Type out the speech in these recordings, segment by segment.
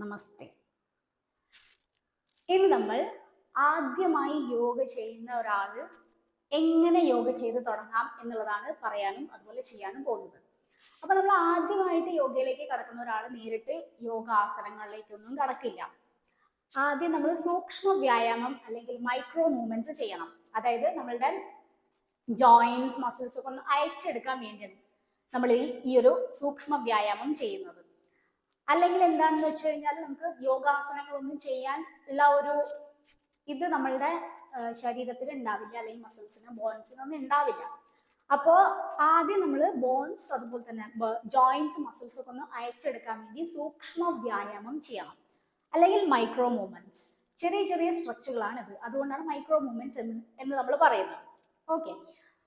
നമസ്തേ. ഇന്ന് നമ്മൾ ആദ്യമായി യോഗ ചെയ്യുന്ന ഒരാൾ എങ്ങനെ യോഗ ചെയ്ത് തുടങ്ങാം എന്നുള്ളതാണ് പറയാനും അതുപോലെ ചെയ്യാനും പോകുന്നത്. അപ്പൊ നമ്മൾ ആദ്യമായിട്ട് യോഗയിലേക്ക് കടക്കുന്ന ഒരാൾ നേരിട്ട് യോഗാസനങ്ങളിലേക്കൊന്നും കടക്കില്ല. ആദ്യം നമ്മൾ സൂക്ഷ്മ വ്യായാമം അല്ലെങ്കിൽ മൈക്രോ മൂവ്മെന്റ്സ് ചെയ്യണം. അതായത് നമ്മളുടെ ജോയിന്റ്സ് മസിൽസ് ഒക്കെ ഒന്ന് അയച്ചെടുക്കാൻ വേണ്ടിയാണ് നമ്മൾ ഈ ഒരു സൂക്ഷ്മ വ്യായാമം ചെയ്യുന്നത്. അല്ലെങ്കിൽ എന്താണെന്ന് വെച്ച് കഴിഞ്ഞാൽ നമുക്ക് യോഗാസനങ്ങളൊന്നും ചെയ്യാൻ ഉള്ള ഒരു ഇത് നമ്മളുടെ ശരീരത്തിൽ ഉണ്ടാവില്ല, അല്ലെങ്കിൽ മസിൽസിന് ബോൺസിനൊന്നും ഉണ്ടാവില്ല. അപ്പോൾ ആദ്യം നമ്മൾ ബോൺസ് അതുപോലെ തന്നെ ജോയിന്റ്സ് മസിൽസ് ഒക്കെ ഒന്ന് അയച്ചെടുക്കാൻ വേണ്ടി സൂക്ഷ്മ വ്യായാമം ചെയ്യണം, അല്ലെങ്കിൽ മൈക്രോ മൂവ്മെന്റ്സ്. ചെറിയ ചെറിയ സ്ട്രെച്ചുകളാണ് ഇത്, അതുകൊണ്ടാണ് മൈക്രോ മൂവ്മെന്റ്സ് എന്ന് നമ്മൾ പറയുന്നത്. ഓക്കെ,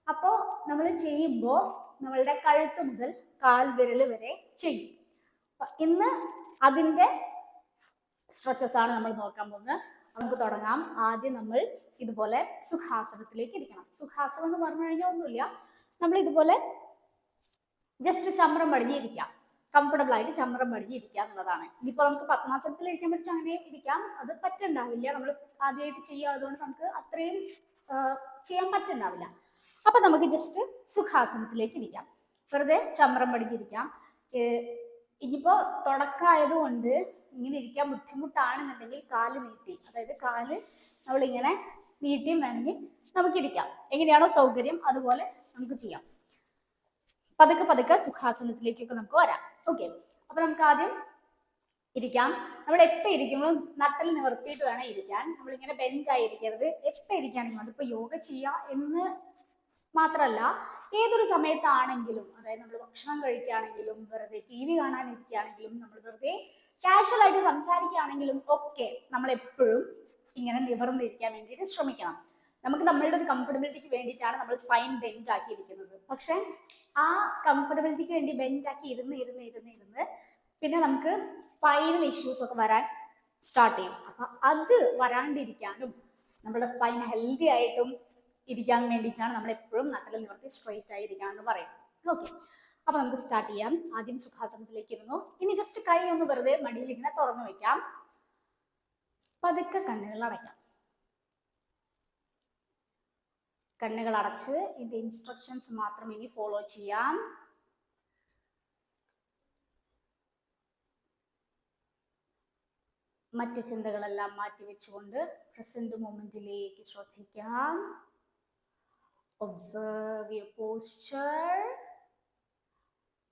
അപ്പോൾ നമ്മൾ ചെയ്യുമ്പോൾ നമ്മളുടെ കഴുത്ത് മുതൽ കാൽവിരൽ വരെ ചെയ്യും. ഇന്ന് അതിൻ്റെ സ്ട്രെച്ചസ് ആണ് നമ്മൾ നോക്കാൻ പോകുന്നത്. നമുക്ക് തുടങ്ങാം. ആദ്യം നമ്മൾ ഇതുപോലെ സുഖാസനത്തിലേക്ക് ഇരിക്കണം. സുഖാസനം എന്ന് പറഞ്ഞു കഴിഞ്ഞാൽ ഒന്നുമില്ല, നമ്മൾ ഇതുപോലെ ജസ്റ്റ് ചമ്രം പടിഞ്ഞിരിക്കാം, കംഫർട്ടബിൾ ആയിട്ട് ചമ്രം പടിഞ്ഞിരിക്കുക എന്നുള്ളതാണ്. ഇനിയിപ്പോൾ നമുക്ക് പത്മാസനത്തിൽ ഇരിക്കാൻ പറ്റും, അങ്ങനെ ഇരിക്കാം. അത് പറ്റുണ്ടാവില്ല, നമ്മൾ ആദ്യമായിട്ട് ചെയ്യുക, അതുകൊണ്ട് നമുക്ക് അത്രയും ചെയ്യാൻ പറ്റുണ്ടാവില്ല. അപ്പൊ നമുക്ക് ജസ്റ്റ് സുഖാസനത്തിലേക്ക് ഇരിക്കാം, വെറുതെ ചമ്രം പടിഞ്ഞിരിക്കാം. ഇനിയിപ്പോ തുടക്കമായതുകൊണ്ട് ഇങ്ങനെ ഇരിക്കാൻ ബുദ്ധിമുട്ടാണെന്നുണ്ടെങ്കിൽ കാല് നീട്ടി, അതായത് കാല് നമ്മളിങ്ങനെ നീട്ടിയും വേണമെങ്കിൽ നമുക്കിരിക്കാം. എങ്ങനെയാണോ സൗകര്യം അതുപോലെ നമുക്ക് ചെയ്യാം. പതുക്കെ പതുക്കെ സുഖാസനത്തിലേക്കൊക്കെ നമുക്ക് വരാം. ഓക്കെ, അപ്പൊ നമുക്ക് ആദ്യം ഇരിക്കാം. നമ്മൾ എപ്പോൾ ഇരിക്കുമ്പോഴും നട്ടൽ നിവർത്തിയിട്ട് വേണം ഇരിക്കാൻ. നമ്മളിങ്ങനെ ബെൻഡായി ഇരിക്കരുത്. എപ്പോൾ ഇരിക്കുകയാണെങ്കിലും, അതിപ്പോ യോഗ ചെയ്യുക എന്ന് മാത്രമല്ല, ഏതൊരു സമയത്താണെങ്കിലും, അതായത് നമ്മൾ ഭക്ഷണം കഴിക്കുകയാണെങ്കിലും, വെറുതെ TV കാണാനിരിക്കുകയാണെങ്കിലും, നമ്മൾ വെറുതെ കാഷ്വൽ ആയിട്ട് സംസാരിക്കുകയാണെങ്കിലും ഒക്കെ നമ്മൾ എപ്പോഴും ഇങ്ങനെ നിവർന്നിരിക്കാൻ വേണ്ടിയിട്ട് ശ്രമിക്കണം. നമുക്ക് നമ്മളുടെ ഒരു കംഫർട്ടബിലിറ്റിക്ക് വേണ്ടിയിട്ടാണ് നമ്മൾ സ്പൈൻ ബെൻഡ് ആക്കി ഇരിക്കുന്നത്. പക്ഷെ ആ കംഫർട്ടബിലിറ്റിക്ക് വേണ്ടി ബെൻഡ് ആക്കി ഇരുന്ന് പിന്നെ നമുക്ക് സ്പൈനൽ ഇഷ്യൂസ് ഒക്കെ വരാൻ സ്റ്റാർട്ട് ചെയ്യും. അപ്പൊ അത് വരാണ്ടിരിക്കാനും നമ്മുടെ സ്പൈൻ ഹെൽത്തി ആയിട്ടും ഇരിക്കാൻ വേണ്ടിയിട്ടാണ് നമ്മൾ എപ്പോഴും നട്ടൽ നിവർത്തി സ്ട്രെയിറ്റ് ആയി ഇരിക്കാമെന്ന് പറയുന്നത്. ഓക്കെ, അപ്പൊ നമുക്ക് സ്റ്റാർട്ട് ചെയ്യാം. ആദ്യം സുഖാസനത്തിലേക്ക് ഇരുന്നു. ഇനി ജസ്റ്റ് കൈ ഒന്ന് വെറുതെ മടിയിൽ ഇങ്ങനെ തുറന്നു വെക്കാം. പതുക്കെ കണ്ണുകൾ അടയ്ക്കാം. കണ്ണുകൾ അടച്ച് ഇതിന്റെ ഇൻസ്ട്രക്ഷൻസ് മാത്രം ഇനി ഫോളോ ചെയ്യാം. മറ്റു ചിന്തകളെല്ലാം മാറ്റിവെച്ചുകൊണ്ട് പ്രസന്റ് മൊമെന്റിലേക്ക് ശ്രദ്ധിക്കാം. Observe your posture,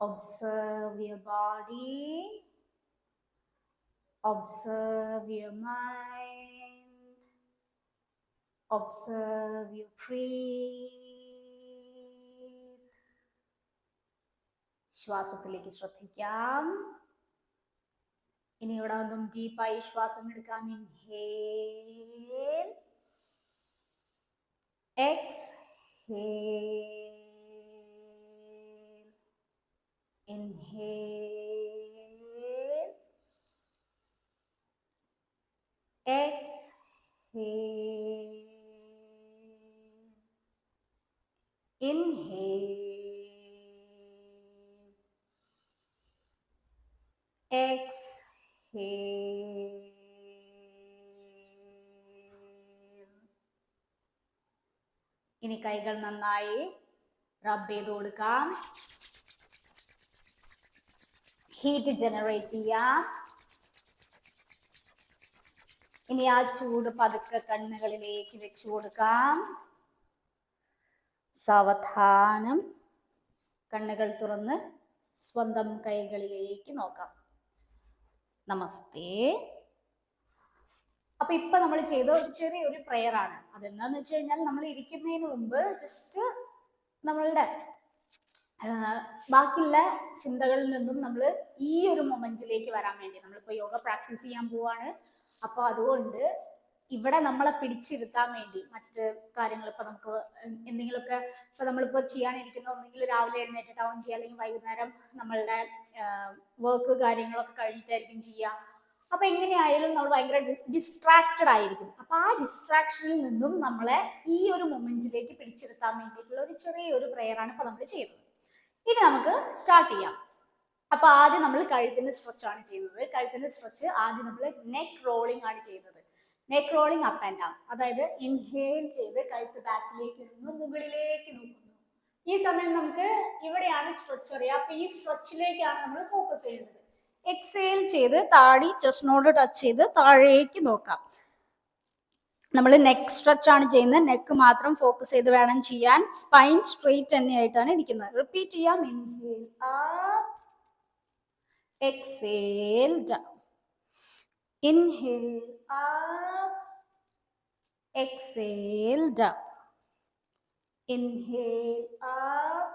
observe your body, observe your mind, observe your breath. ശ്വാസത്തിലേക്ക് ശ്രദ്ധിക്കാം. ഇനി ഇവിടെ ഒന്നും ഡീപ്പായി ശ്വാസം എടുക്കാം. Inhale, exhale, inhale, exhale, inhale, exhale. ഇനി കൈകൾ നന്നായി റബ്ബ് ചെയ്ത് കൊടുക്കാം. ഹീറ്റ് ജനറേറ്റ് ചെയ്യാം. ഇനി ആ ചൂട് പതുക്കെ കണ്ണുകളിലേക്ക് വെച്ചു കൊടുക്കാം. സാവധാനം കണ്ണുകൾ തുറന്ന് സ്വന്തം കൈകളിലേക്ക് നോക്കാം. നമസ്തേ. അപ്പൊ ഇപ്പൊ നമ്മൾ ചെയ്ത ഒരു ചെറിയൊരു പ്രെയർ ആണ്. അതെന്താന്ന് വെച്ച് കഴിഞ്ഞാൽ, നമ്മൾ ഇരിക്കുന്നതിന് മുമ്പ് ജസ്റ്റ് നമ്മളുടെ ബാക്കിയുള്ള ചിന്തകളിൽ നിന്നും നമ്മൾ ഈ ഒരു മൊമെന്റിലേക്ക് വരാൻ വേണ്ടി, നമ്മളിപ്പോ യോഗ പ്രാക്ടീസ് ചെയ്യാൻ പോവാണ്. അപ്പൊ അതുകൊണ്ട് ഇവിടെ നമ്മളെ പിടിച്ചിരുത്താൻ വേണ്ടി മറ്റ് കാര്യങ്ങൾ, ഇപ്പൊ നമുക്ക് എന്തെങ്കിലുമൊക്കെ ഇപ്പൊ നമ്മളിപ്പോ ചെയ്യാനിരിക്കുന്ന ഒന്നെങ്കിൽ രാവിലെ എഴുന്നേറ്റിട്ടാവും ചെയ്യുക, അല്ലെങ്കിൽ വൈകുന്നേരം നമ്മളുടെ വർക്ക് കാര്യങ്ങളൊക്കെ കഴിഞ്ഞിട്ടായിരിക്കും ചെയ്യുക. അപ്പൊ എങ്ങനെയായാലും നമ്മൾ ഭയങ്കര ഡിസ്ട്രാക്റ്റഡ് ആയിരിക്കും. അപ്പൊ ആ ഡിസ്ട്രാക്ഷനിൽ നിന്നും നമ്മളെ ഈ ഒരു മൊമെന്റിലേക്ക് പിടിച്ചെടുക്കാൻ വേണ്ടിയിട്ടുള്ള ഒരു ചെറിയൊരു പ്രെയർ ആണ് ഇപ്പൊ നമ്മൾ ചെയ്യുന്നത്. ഇനി നമുക്ക് സ്റ്റാർട്ട് ചെയ്യാം. അപ്പൊ ആദ്യം നമ്മൾ കഴുത്തിന്റെ സ്ട്രെച്ച് ആണ് ചെയ്യുന്നത്. കഴുത്തിന്റെ സ്ട്രെച്ച് ആദ്യം നമ്മൾ നെക്ക് റോളിംഗ് ആണ് ചെയ്യുന്നത്. Neck rolling up and down, അതായത് ഇൻഹേൽ ചെയ്ത് കഴുത്ത് ബാക്കിലേക്ക് ഇടുന്നു, മുകളിലേക്ക് നോക്കുന്നു. ഈ സമയം നമുക്ക് ഇവിടെയാണ് സ്ട്രെച്ച് അറിയാം. അപ്പൊ ഈ സ്ട്രെച്ചിലേക്കാണ് നമ്മൾ ഫോക്കസ് ചെയ്യുന്നത്. എക്സേൽ ചെയ്ത് താടി ചെസ്റ്റിനോട് ടച്ച് ചെയ്ത് താഴേക്ക് നോക്കാം. നമ്മൾ നെക്ക് സ്ട്രെച്ച് ആണ് ചെയ്യുന്നത്. നെക്ക് മാത്രം ഫോക്കസ് ചെയ്ത് വേണം ചെയ്യാൻ. സ്പൈൻ സ്ട്രെയിറ്റ് തന്നെയായിട്ടാണ് ഇരിക്കുന്നത്. റിപ്പീറ്റ് ചെയ്യാം. Inhale up, exhale down, inhale up, exhale down, inhale up,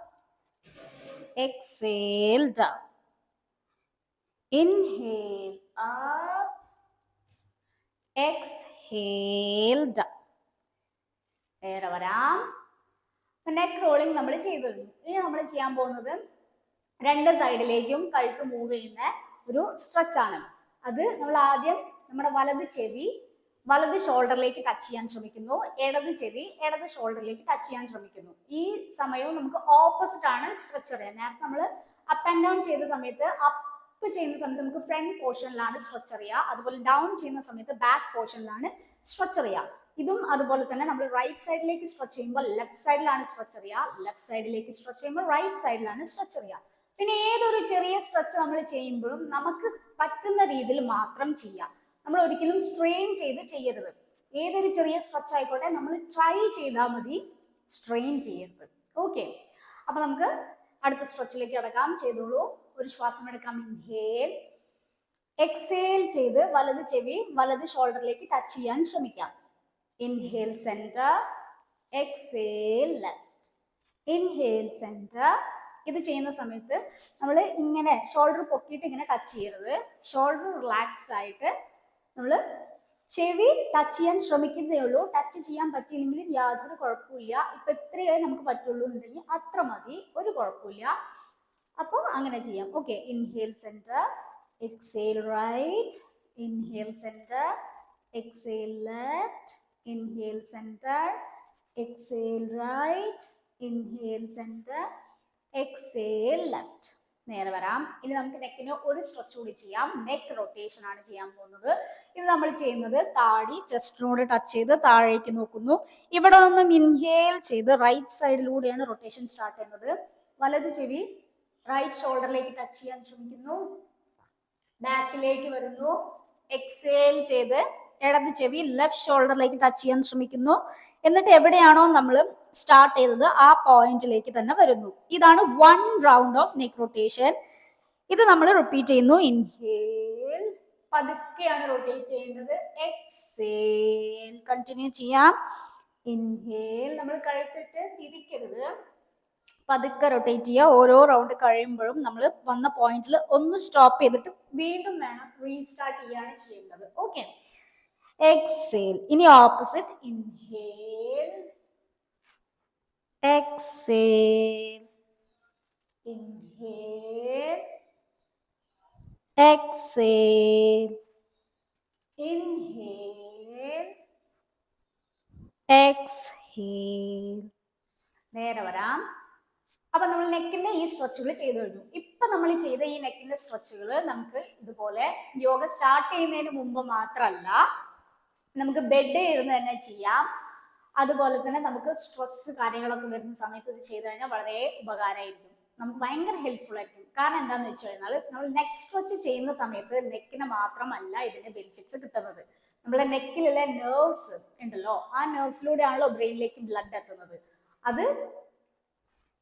exhale down, inhale up, exhale down. വേറെ വരാം. നെക്ക് റോളിംഗ് നമ്മൾ ചെയ്തു കഴിഞ്ഞു. ഇനി നമ്മൾ ചെയ്യാൻ പോകുന്നത് രണ്ട് സൈഡിലേക്കും കഴുത്ത് മൂവ് ചെയ്യുന്ന ഒരു സ്ട്രെച്ച് ആണ്. അത് നമ്മൾ ആദ്യം നമ്മുടെ വലത് ചെവി വലത് ഷോൾഡറിലേക്ക് ടച്ച് ചെയ്യാൻ ശ്രമിക്കുന്നു, ഇടത് ചെവി ഇടത് ഷോൾഡറിലേക്ക് ടച്ച് ചെയ്യാൻ ശ്രമിക്കുന്നു. ഈ സമയവും നമുക്ക് ഓപ്പോസിറ്റ് ആണ് സ്ട്രെച്ച് അറിയാം. നേരത്തെ നമ്മൾ അപ്പ് ആൻഡ് ഡൗൺ ചെയ്ത സമയത്ത് അപ്പ് ചെയ്യുന്ന സമയത്ത് നമുക്ക് ഫ്രണ്ട് പോർഷനിലാണ് സ്ട്രെച്ച് അറിയുക, അതുപോലെ ഡൗൺ ചെയ്യുന്ന സമയത്ത് ബാക്ക് പോർഷനിലാണ് സ്ട്രെച്ച് അറിയുക. ഇതും അതുപോലെ തന്നെ നമ്മൾ റൈറ്റ് സൈഡിലേക്ക് സ്ട്രെച്ച് ചെയ്യുമ്പോൾ ലെഫ്റ്റ് സൈഡിലാണ് സ്ട്രെച്ച് അറിയുക, ലെഫ്റ്റ് സൈഡിലേക്ക് സ്ട്രെച്ച് ചെയ്യുമ്പോൾ റൈറ്റ് സൈഡിലാണ് സ്ട്രെച്ച് അറിയുക. പിന്നെ ഏതൊരു ചെറിയ സ്ട്രെച്ച് നമ്മൾ ചെയ്യുമ്പോഴും നമുക്ക് പറ്റുന്ന രീതിയിൽ മാത്രം ചെയ്യാം. നമ്മൾ ഒരിക്കലും സ്ട്രെയിൻ ചെയ്ത് ചെയ്യരുത്. ഏതൊരു ചെറിയ സ്ട്രെച്ച് ആയിക്കോട്ടെ നമ്മൾ ട്രൈ ചെയ്താൽ മതി, സ്ട്രെയിൻ ചെയ്യരുത്. ഓക്കെ, അപ്പൊ നമുക്ക് അടുത്ത സ്ട്രെച്ചിലേക്ക് കടക്കാം. ചെയ്തോളൂ. ഒരു ശ്വാസം എടുക്കാം. ഇൻഹേൽ, എക്സേൽ ചെയ്ത് വലത് ചെവി വലത് ഷോൾഡറിലേക്ക് ടച്ച് ചെയ്യാൻ ശ്രമിക്കാം. Inhale centre, exhale left, inhale centre. ഇത് ചെയ്യുന്ന സമയത്ത് നമ്മൾ ഇങ്ങനെ ഷോൾഡർ പൊക്കിയിട്ട് ഇങ്ങനെ ടച്ച് ചെയ്യരുത്. ഷോൾഡർ റിലാക്സ്ഡ് ആയിട്ട് നമ്മൾ ചെവി ടച്ച് ചെയ്യാൻ ശ്രമിക്കുന്നതേ ഉള്ളൂ. ടച്ച് ചെയ്യാൻ പറ്റിയില്ലെങ്കിലും യാതൊരു കുഴപ്പമില്ല. ഇപ്പൊ ഇത്രയേ നമുക്ക് പറ്റുള്ളൂ എന്നുണ്ടെങ്കിൽ അത്ര മതി, ഒരു കുഴപ്പമില്ല. അപ്പോൾ അങ്ങനെ ചെയ്യാം. Okay, inhale centre, exhale right, inhale centre, exhale left, inhale centre, exhale right, inhale centre, exhale left. നേരെ വരാം. ഇനി നമുക്ക് നെക്കിന് ഒരു സ്ട്രെച്ച് കൂടി ചെയ്യാം. നെക്ക് റൊട്ടേഷൻ ആണ് ചെയ്യാൻ പോകുന്നത്. ഇത് നമ്മൾ ചെയ്യുന്നത് താടി ചെസ്റ്റിനോട് ടച്ച് ചെയ്ത് താഴേക്ക് നോക്കുന്നു. ഇവിടെ നിന്നും ഇൻഹേൽ ചെയ്ത് റൈറ്റ് സൈഡിലൂടെയാണ് റൊട്ടേഷൻ സ്റ്റാർട്ട് ചെയ്യുന്നത്. വലത് ചെവി റൈറ്റ് ഷോൾഡറിലേക്ക് ടച്ച് ചെയ്യാൻ ശ്രമിക്കുന്നു, ബാക്കിലേക്ക് വരുന്നു. എക്സേൽ ചെയ്ത് ഇടത് ചെവി ലെഫ്റ്റ് ഷോൾഡറിലേക്ക് ടച്ച് ചെയ്യാൻ ശ്രമിക്കുന്നു. എന്നിട്ട് എവിടെയാണോ നമ്മൾ സ്റ്റാർട്ട് ചെയ്തത് ആ പോയിന്റിലേക്ക് തന്നെ വരുന്നു. ഇതാണ് 1 റൗണ്ട് ഓഫ് നെക്ക് റൊട്ടേഷൻ. ഇത് നമ്മൾ റിപ്പീറ്റ് ചെയ്യുന്നു. ഇൻഹേൽ, പതുക്കെയാണ് റൊട്ടേറ്റ് ചെയ്യുന്നത്. എക്സേൽ, കണ്ടിന്യൂ ചെയ്യാം. ഇൻഹേൽ, നമ്മൾ കഴുത്തിട്ട് തിരിക്കരുത്, പതുക്കെ റൊട്ടേറ്റ് ചെയ്യുക. ഓരോ റൗണ്ട് കഴിയുമ്പോഴും നമ്മൾ വന്ന പോയിന്റിൽ ഒന്ന് സ്റ്റോപ്പ് ചെയ്തിട്ട് വീണ്ടും വേണം റീസ്റ്റാർട്ട് ചെയ്യാണ് ചെയ്യുന്നത്. Okay, exhale. ഇനി opposite. Inhale, exhale, inhale, exhale, inhale, exhale. നേരെ വരാം. അപ്പൊ നമ്മൾ നെക്കിന്റെ ഈ സ്ട്രെച്ചുകൾ ചെയ്തു കഴിഞ്ഞു. ഇപ്പൊ നമ്മൾ ചെയ്ത ഈ നെക്കിന്റെ സ്ട്രെച്ചുകൾ നമുക്ക് ഇതുപോലെ യോഗ സ്റ്റാർട്ട് ചെയ്യുന്നതിന് മുമ്പ് മാത്രമല്ല, നമുക്ക് ബെഡ് ഇരുന്ന് തന്നെ ചെയ്യാം. അതുപോലെ തന്നെ നമുക്ക് സ്ട്രെസ് കാര്യങ്ങളൊക്കെ വരുന്ന സമയത്ത് ഇത് ചെയ്ത് കഴിഞ്ഞാൽ വളരെ ഉപകാരമായിരിക്കും. നമുക്ക് ഭയങ്കര ഹെൽപ്ഫുൾ ആയിരിക്കും. കാരണം എന്താന്ന് വെച്ച് കഴിഞ്ഞാൽ നമ്മൾ നെക്ക് സ്ട്രെച്ച് ചെയ്യുന്ന സമയത്ത് നെക്കിന് മാത്രമല്ല ഇതിന്റെ ബെനിഫിറ്റ്സ് കിട്ടുന്നത്. നമ്മുടെ നെക്കിലുള്ള നെർവ്സ് ഉണ്ടല്ലോ, ആ നെർവ്സിലൂടെയാണല്ലോ ബ്രെയിനിലേക്ക് ബ്ലഡ് എത്തുന്നത്. അത്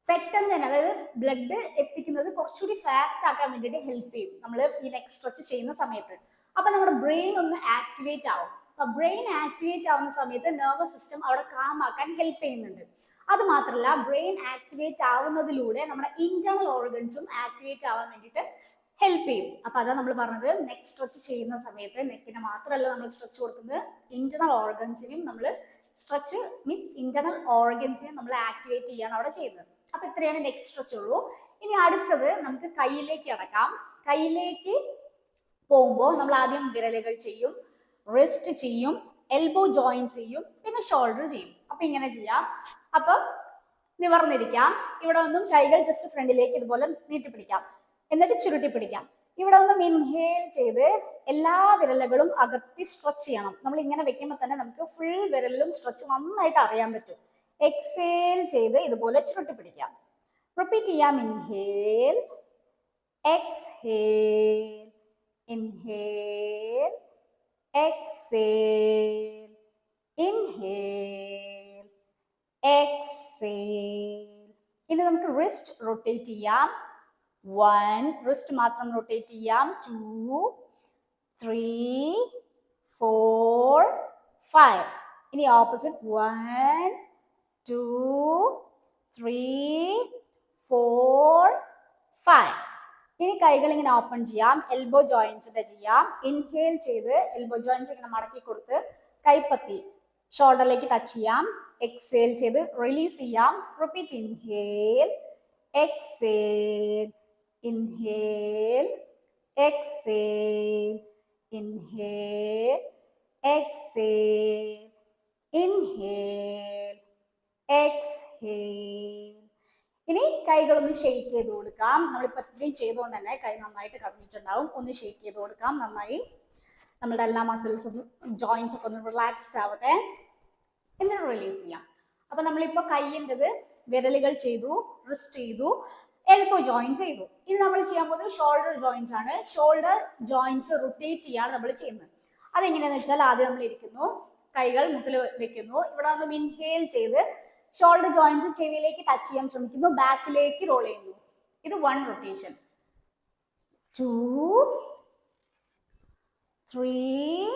പെട്ടെന്ന് തന്നെ, അതായത് ബ്ലഡ് എത്തിക്കുന്നത് കുറച്ചുകൂടി ഫാസ്റ്റ് ആക്കാൻ വേണ്ടിയിട്ട് ഹെൽപ്പ് ചെയ്യും നമ്മൾ ഈ നെക്ക് സ്ട്രെച്ച് ചെയ്യുന്ന സമയത്ത്. അപ്പൊ നമ്മുടെ ബ്രെയിൻ ഒന്ന് ആക്ടിവേറ്റ് ആവും. അപ്പൊ ബ്രെയിൻ ആക്ടിവേറ്റ് ആവുന്ന സമയത്ത് നെർവസ് സിസ്റ്റം അവിടെ കാം ആക്കാൻ ഹെൽപ്പ് ചെയ്യുന്നുണ്ട്. അത് മാത്രമല്ല, ബ്രെയിൻ ആക്ടിവേറ്റ് ആവുന്നതിലൂടെ നമ്മുടെ ഇന്റേണൽ ഓർഗൻസും ആക്ടിവേറ്റ് ആവാൻ വേണ്ടിയിട്ട് ഹെൽപ്പ് ചെയ്യും. അപ്പൊ അതാ നമ്മൾ പറഞ്ഞത്, നെക്ക് സ്ട്രെച്ച് ചെയ്യുന്ന സമയത്ത് നെക്കിന് മാത്രമല്ല നമ്മൾ സ്ട്രെച്ച് കൊടുക്കുന്നത്, ഇന്റേണൽ ഓർഗൻസിനും നമ്മൾ സ്ട്രെച്ച് മീൻസ് ഇന്റേണൽ ഓർഗൻസിനെ നമ്മൾ ആക്ടിവേറ്റ് ചെയ്യാണ് അവിടെ ചെയ്യുന്നത്. അപ്പൊ ഇത്രയാണ് നെക്ക് സ്ട്രെച്ച് ഉള്ളൂ. ഇനി അടുത്തത് നമുക്ക് കൈയിലേക്ക് അടക്കാം. കൈയിലേക്ക് പോകുമ്പോൾ നമ്മൾ ആദ്യം വിരലുകൾ ചെയ്യും, റിസ്റ്റ് ചെയ്യും, എൽബോ ജോയിൻസ് ചെയ്യും, പിന്നെ ഷോൾഡർ ചെയ്യും. അപ്പൊ ഇങ്ങനെ ചെയ്യാം. അപ്പൊ നിവർന്നിരിക്കാം. ഇവിടെ ഒന്നും കൈകൾ ജസ്റ്റ് ഫ്രണ്ടിലേക്ക് ഇതുപോലെ നീട്ടിപ്പിടിക്കാം. എന്നിട്ട് ചുരുട്ടി പിടിക്കാം. ഇവിടെ ഒന്നും ഇൻഹേൽ ചെയ്ത് എല്ലാ വിരലുകളും അകത്തി സ്ട്രെച്ച് ചെയ്യണം. നമ്മൾ ഇങ്ങനെ വെക്കുമ്പോൾ തന്നെ നമുക്ക് ഫുൾ വിരലിലും സ്ട്രെച്ച് നന്നായിട്ട് അറിയാൻ പറ്റും. എക്സേൽ ചെയ്ത് ഇതുപോലെ ചുരുട്ടി പിടിക്കാം. റിപ്പീറ്റ് ചെയ്യാം. Inhale, exhale, inhale, exhale, inhale, exhale. ഇനി നമുക്ക് റിസ്റ്റ് റൊട്ടേറ്റ് ചെയ്യാം. 1, റിസ്റ്റ് മാത്രം റൊട്ടേറ്റ് ചെയ്യാം. 2, 3, 4, 5. ഇനി ഓപ്പോസിറ്റ് 1, 2, 3, 4, 5. ഇനി കൈകൾ ഇങ്ങനെ ഓപ്പൺ ചെയ്യാം. എൽബോ ജോയിൻസിന്റെ ചെയ്യാം. ഇൻഹേൽ ചെയ്ത് എൽബോ ജോയിൻസ് ഇങ്ങനെ മടക്കി കൊടുത്ത് കൈപ്പത്തി ഷോൾഡറിലേക്ക് ടച്ച് ചെയ്യാം. എക്സേൽ ചെയ്ത് റിലീസ് ചെയ്യാം. Repeat. Inhale, exhale, inhale, exhale, inhale, exhale, inhale, exhale. ഇനി കൈകളൊന്ന് ഷെയ്ക്ക് ചെയ്ത് കൊടുക്കാം. നമ്മളിപ്പോൾ ഇത്രയും ചെയ്തുകൊണ്ട് തന്നെ കൈ നന്നായിട്ട് കടന്നിട്ടുണ്ടാവും. ഒന്ന് ഷെയ്ക്ക് ചെയ്ത് കൊടുക്കാം. നന്നായി നമ്മുടെ എല്ലാ മസിൽസും ജോയിൻസ് ഒക്കെ ഒന്ന് റിലാക്സ്ഡ് ആവട്ടെ. എന്നിട്ട് റിലീസ് ചെയ്യാം. അപ്പൊ നമ്മളിപ്പോൾ കൈയിൻ്റെത് വിരലുകൾ ചെയ്തു, റിസ്റ്റ് ചെയ്തു, എൽബോ ജോയിൻസ് ചെയ്തു. ഇനി നമ്മൾ ചെയ്യാൻ പോകുന്നത് ഷോൾഡർ ജോയിൻസ് ആണ്. ഷോൾഡർ ജോയിൻസ് റൊട്ടേറ്റ് ചെയ്യാണ് നമ്മൾ ചെയ്യുന്നത്. അതെങ്ങനെയാന്ന് വെച്ചാൽ ആദ്യം നമ്മൾ ഇരിക്കുന്നു, കൈകൾ മുട്ടിൽ വെക്കുന്നു. ഇവിടെ ഒന്ന് ഇൻഹേൽ ചെയ്ത് ഷോൾഡർ ജോയിൻസ് ചെവിയിലേക്ക് ടച്ച് ചെയ്യാൻ ശ്രമിക്കുന്നു, ബാക്കിലേക്ക് റോൾ ചെയ്യുന്നു. ഇത് 1 റൊട്ടേഷൻ. 2, 3,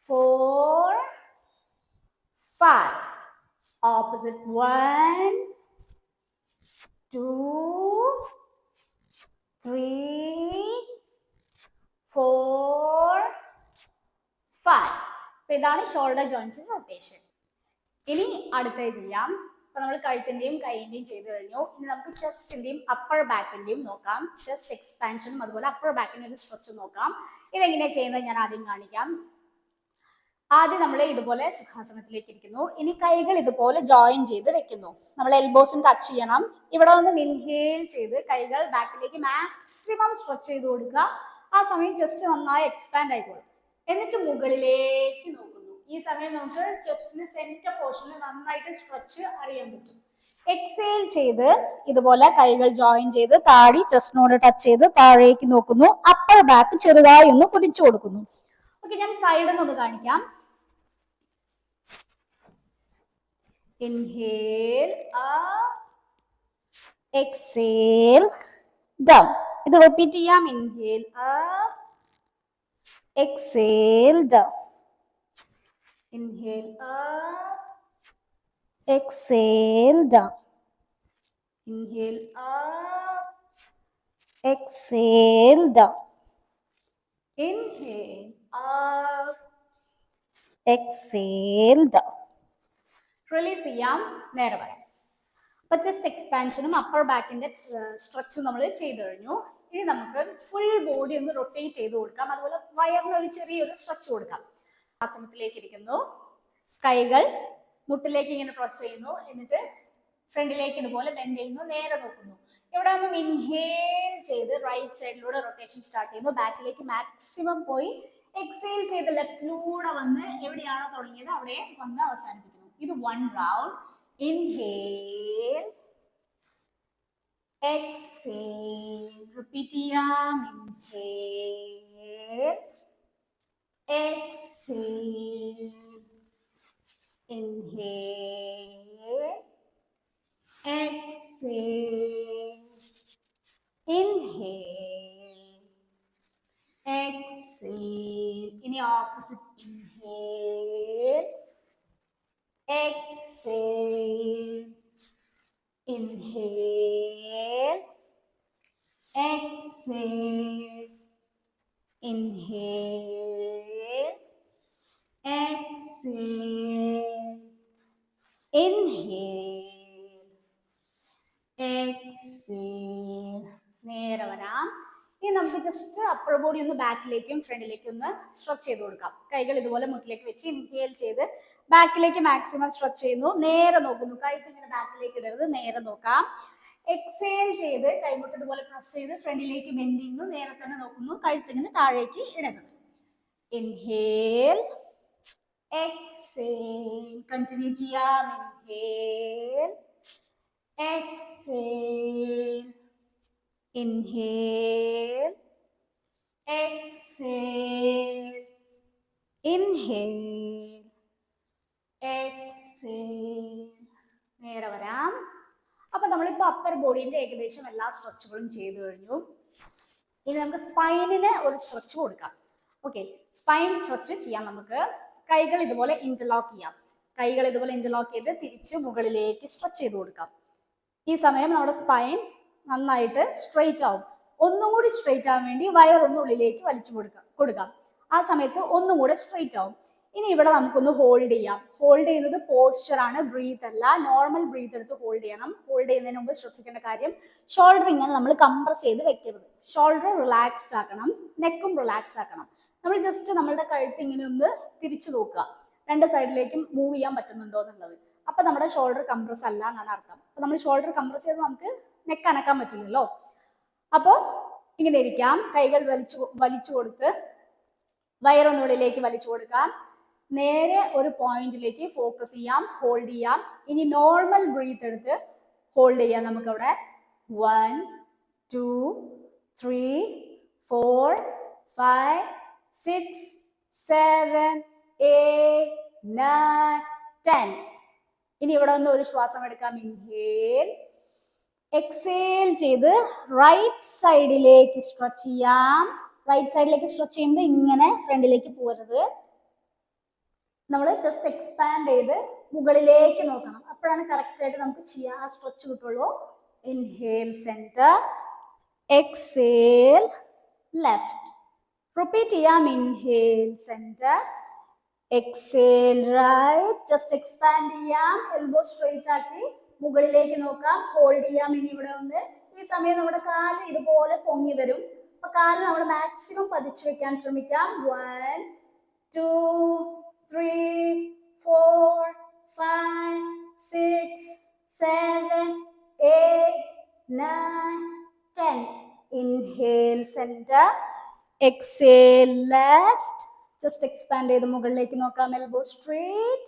4, 5. Opposite. 1, 2, 3, 4, 5. അപ്പൊ ഇതാണ് ഷോൾഡർ ജോയിൻസിന്റെ റൊട്ടേഷൻ. ഇനി അടുത്തത് ചെയ്യാം. അപ്പൊ നമ്മൾ കഴുത്തിന്റെയും കൈയിന്റെയും ചെയ്തു കഴിഞ്ഞു. ഇനി നമുക്ക് ചെസ്റ്റിന്റെയും അപ്പർ ബാക്കിന്റെയും നോക്കാം. ചെസ്റ്റ് എക്സ്പാൻഷനും അതുപോലെ അപ്പർ ബാക്കിന്റെ ഒരു സ്ട്രെച്ച് നോക്കാം. ഇതെങ്ങനെയാണ് ചെയ്യുന്നത് ഞാൻ ആദ്യം കാണിക്കാം. ആദ്യം നമ്മൾ ഇതുപോലെ സുഖാസനത്തിലേക്ക് ഇരിക്കുന്നു. ഇനി കൈകൾ ഇതുപോലെ ജോയിൻ ചെയ്ത് വെക്കുന്നു. നമ്മൾ എൽബോസും ടച്ച് ചെയ്യണം. ഇവിടെ ഒന്ന് ഇൻഹേൽ ചെയ്ത് കൈകൾ ബാക്കിലേക്ക് മാക്സിമം സ്ട്രെച്ച് ചെയ്ത് കൊടുക്കുക. ആ സമയം ചെസ്റ്റ് നന്നായി എക്സ്പാൻഡ് ആയിക്കോളും. എന്നിട്ട് മുകളിലേക്ക് നോക്കുന്നു. ഈ സമയം നമുക്ക് ചെസ്റ്റിന് സെന്റർ പോർഷനിൽ നന്നായിട്ട് സ്ട്രെച്ച് അറിയാൻ പറ്റും. എക്സേൽ ചെയ്ത് ഇതുപോലെ കൈകൾ ജോയിൻ ചെയ്ത് താടി ചെസ്റ്റിനോട് ടച്ച് ചെയ്ത് താഴേക്ക് നോക്കുന്നു. അപ്പർ ബാക്ക് ചെറുതായി ഒന്ന് കുടിച്ചു കൊടുക്കുന്നു. ഓക്കെ, ഞാൻ സൈഡിൽ നിന്ന് കാണിക്കാം. Inhale up, exhale down. ഇത് റിപ്പീറ്റ് ചെയ്യാം. Inhale up, exhale down. Inhale up, exhale down. Inhale up, exhale down. Inhale up, exhale down. Release ചെയ്യാം. നേരെ വരാം. അപ്പൊ ചെസ്റ്റ് എക്സ്പാൻഷനും അപ്പർ ബാക്കിന്റെ സ്ട്രെച്ചും നമ്മൾ ചെയ്തു കഴിഞ്ഞു. ഇനി നമുക്ക് ഫുൾ ബോഡി ഒന്ന് റൊട്ടേറ്റ് ചെയ്ത് കൊടുക്കാം. അതുപോലെ വയറിന് ഒരു ചെറിയൊരു സ്ട്രെച്ച് കൊടുക്കാം. ആസനത്തിലേക്ക് ഇരിക്കുന്നു. കൈകൾ മുട്ടിലേക്ക് ഇങ്ങനെ പ്രസ് ചെയ്യുന്നു. എന്നിട്ട് ഫ്രണ്ടിലേക്ക് ഇതുപോലെ ബെൻഡ് ചെയ്യുന്നു. നേരെ നോക്കുന്നു. ഇവിടെ ഒന്നും ഇൻഹേൽ ചെയ്ത് റൈറ്റ് സൈഡിലൂടെ റൊട്ടേഷൻ സ്റ്റാർട്ട് ചെയ്യുന്നു. ബാക്കിലേക്ക് മാക്സിമം പോയി എക്സേൽ ചെയ്ത് ലെഫ്റ്റിലൂടെ വന്ന് എവിടെയാണോ തുടങ്ങിയത് അവിടെ വന്ന് അവസാനിപ്പിക്കുന്നു. ഇത് 1 റൗണ്ട്. Inhale, exhale. റിപ്പീറ്റ് ചെയ്യാം. Inhale, exhale, inhale, exhale, inhale, exhale. ഇനി opposite. Inhale, exhale, inhale, exhale, inhale, exhale, inhale, exhale. നേരെ വരാം. ഇനി നമുക്ക് ജസ്റ്റ് അപ്പർ ബോഡി ഒന്ന് ബാക്കിലേക്കും ഫ്രണ്ടിലേക്കും ഒന്ന് സ്ട്രെച്ച് ചെയ്ത് കൊടുക്കാം. കൈകൾ ഇതുപോലെ മുട്ടിലേക്ക് വെച്ച് ഇൻഹേൽ ചെയ്ത് ബാക്കിലേക്ക് മാക്സിമം സ്ട്രെച്ച് ചെയ്യുന്നു. നേരെ നോക്കുന്നു. കഴുത്ത് ഇങ്ങനെ ബാക്കിലേക്ക് ഇടരുത്. നേരെ നോക്കാം. എക്സേൽ ചെയ്ത് കൈമുട്ട് ഇതുപോലെ പ്രസ് ചെയ്ത് ഫ്രണ്ടിലേക്ക് ബെൻഡ് ചെയ്യുന്നു, നേരെ തന്നെ നോക്കുന്നു, കഴുത്തിങ്ങനെ താഴേക്ക് ഇടുന്നത്. ഇൻഹേൽ, എക്സേൽ, കണ്ടിന്യൂ ചെയ്യാം. Inhale, exhale, inhale, exhale, inhale, exhale. നേരെ വരാം. അപ്പൊ നമ്മളിപ്പോ അപ്പർ ബോഡീന്റെ ഏകദേശം എല്ലാ സ്ട്രെച്ചുകളും ചെയ്തു കഴിഞ്ഞു. ഇനി നമുക്ക് സ്പൈനിന് ഒരു സ്ട്രെച്ച് കൊടുക്കാം. ഓക്കെ, സ്പൈൻ സ്ട്രെച്ച് ചെയ്യാം. നമുക്ക് കൈകൾ ഇതുപോലെ ഇന്റർലോക്ക് ചെയ്യാം. കൈകൾ ഇതുപോലെ ഇന്റർലോക്ക് ചെയ്ത് തിരിച്ച് മുകളിലേക്ക് സ്ട്രെച്ച് ചെയ്ത് കൊടുക്കാം. ഈ സമയം നമ്മുടെ സ്പൈൻ നന്നായിട്ട് സ്ട്രെയിറ്റ് ആവും. ഒന്നും കൂടി സ്ട്രെയിറ്റ് ആവാൻ വേണ്ടി വയറൊന്നുള്ളിലേക്ക് വലിച്ചു കൊടുക്കാം. ആ സമയത്ത് ഒന്നും കൂടെ സ്ട്രെയിറ്റ് ആവും. ഇനി ഇവിടെ നമുക്കൊന്ന് ഹോൾഡ് ചെയ്യാം. ഹോൾഡ് ചെയ്യുന്നത് പോസ്ചർ ആണ്, ബ്രീത്ത് അല്ല. നോർമൽ ബ്രീത്ത് എടുത്ത് ഹോൾഡ് ചെയ്യണം. ഹോൾഡ് ചെയ്യുന്നതിന് മുമ്പ് ശ്രദ്ധിക്കേണ്ട കാര്യം, ഷോൾഡർ ഇങ്ങനെ നമ്മൾ കംപ്രസ് ചെയ്ത് വെക്കരുത്. ഷോൾഡർ റിലാക്സ്ഡ് ആക്കണം, നെക്കും റിലാക്സ് ആക്കണം. നമ്മൾ ജസ്റ്റ് നമ്മളുടെ കഴുത്ത് ഇങ്ങനെ ഒന്ന് തിരിച്ചു നോക്കുക, രണ്ട് സൈഡിലേക്കും മൂവ് ചെയ്യാൻ പറ്റുന്നുണ്ടോ എന്നുള്ളത്. അപ്പൊ നമ്മുടെ ഷോൾഡർ കംപ്രസ് അല്ല എന്നാണ് അർത്ഥം. അപ്പൊ നമ്മൾ ഷോൾഡർ കംപ്രസ് ചെയ്ത് നമുക്ക് നെക്ക് അനക്കാൻ പറ്റില്ലല്ലോ. അപ്പോൾ ഇങ്ങനെ ഇരിക്കാം, കൈകൾ വലിച്ചു കൊടുത്ത് വയറൊന്നുള്ളിലേക്ക് വലിച്ചു കൊടുക്കാം. നേരെ ഒരു പോയിന്റിലേക്ക് ഫോക്കസ് ചെയ്യാം, ഹോൾഡ് ചെയ്യാം. ഇനി നോർമൽ ബ്രീത്ത് എടുത്ത് ഹോൾഡ് ചെയ്യാം. നമുക്കവിടെ 1 2 3 4 5 6 7 8 9 10. ഇനി ഇവിടെ നിന്ന് ഒരു ശ്വാസം എടുക്കാം. ഇൻഹേൽ, എക്സേൽ ചെയ്ത് റൈറ്റ് സൈഡിലേക്ക് സ്ട്രെച്ച് ചെയ്യാം. റൈറ്റ് സൈഡിലേക്ക് സ്ട്രെച്ച് ചെയ്യുമ്പോൾ ഇങ്ങനെ ഫ്രണ്ടിലേക്ക് പോകരുത്. നമ്മൾ ജസ്റ്റ് എക്സ്പാൻഡ് ചെയ്ത് മുകളിലേക്ക് നോക്കണം. അപ്പോഴാണ് കറക്റ്റ് ആയിട്ട് നമുക്ക് ചെയ്യാൻ ആ സ്ട്രെച്ച് കിട്ടുള്ളൂ. Inhale centre, exhale left. Repeat ചെയ്യാം. Inhale centre, exhale right. Just expand ചെയ്യാം, എൽബോ സ്ട്രെയിറ്റ് ആക്കി മുകളിലേക്ക് നോക്കാം, ഹോൾഡ് ചെയ്യാം. ഇനി ഇവിടെ ഒന്ന് ഈ സമയം നമ്മുടെ കാല് ഇതുപോലെ പൊങ്ങി വരും. അപ്പൊ കാല് നമ്മൾ മാക്സിമം പതിച്ചു വെക്കാൻ ശ്രമിക്കാം. 1 2 3 4 5 6 7 8 9 10. Inhale center, exhale left. Just expand ചെയ്ത് മുകളിലേക്ക് നോക്കാം. Elbow straight.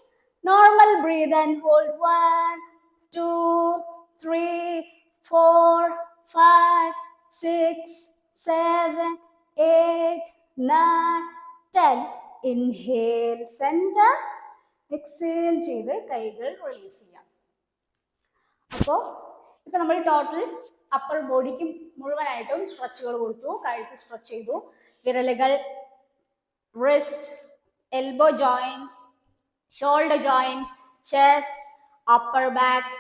Normal breathe and hold. 1 2 3 4 5 6 7 8 9 10. Inhale center, exhale ചെയ്ത് കൈകൾ റിലീസ് ചെയ്യാം. അപ്പോൾ ഇപ്പൊ നമ്മൾ ടോട്ടൽ അപ്പർ ബോഡിക്ക് മുഴുവനായിട്ടും സ്ട്രെച്ചുകൾ കൊടുത്തു. കഴുത്ത് സ്ട്രെച്ച് ചെയ്തു, വിരലുകൾ, wrist, elbow joints, shoulder joints, chest, upper back,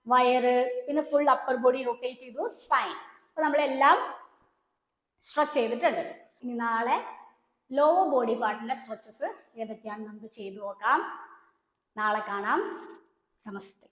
വയറ്, പിന്നെ ഫുൾ അപ്പർ ബോഡി റൊട്ടേറ്റ് ചെയ്തു, സ്പൈൻ. അപ്പൊ നമ്മളെല്ലാം സ്ട്രെച്ച് ചെയ്തിട്ടുണ്ട്. ഇനി നാളെ ലോവർ ബോഡി പാർട്ടിന്റെ സ്ട്രെച്ചസ് ഏതൊക്കെയാണ് നമുക്ക് ചെയ്തു നോക്കാം. നാളെ കാണാം. നമസ്തേ.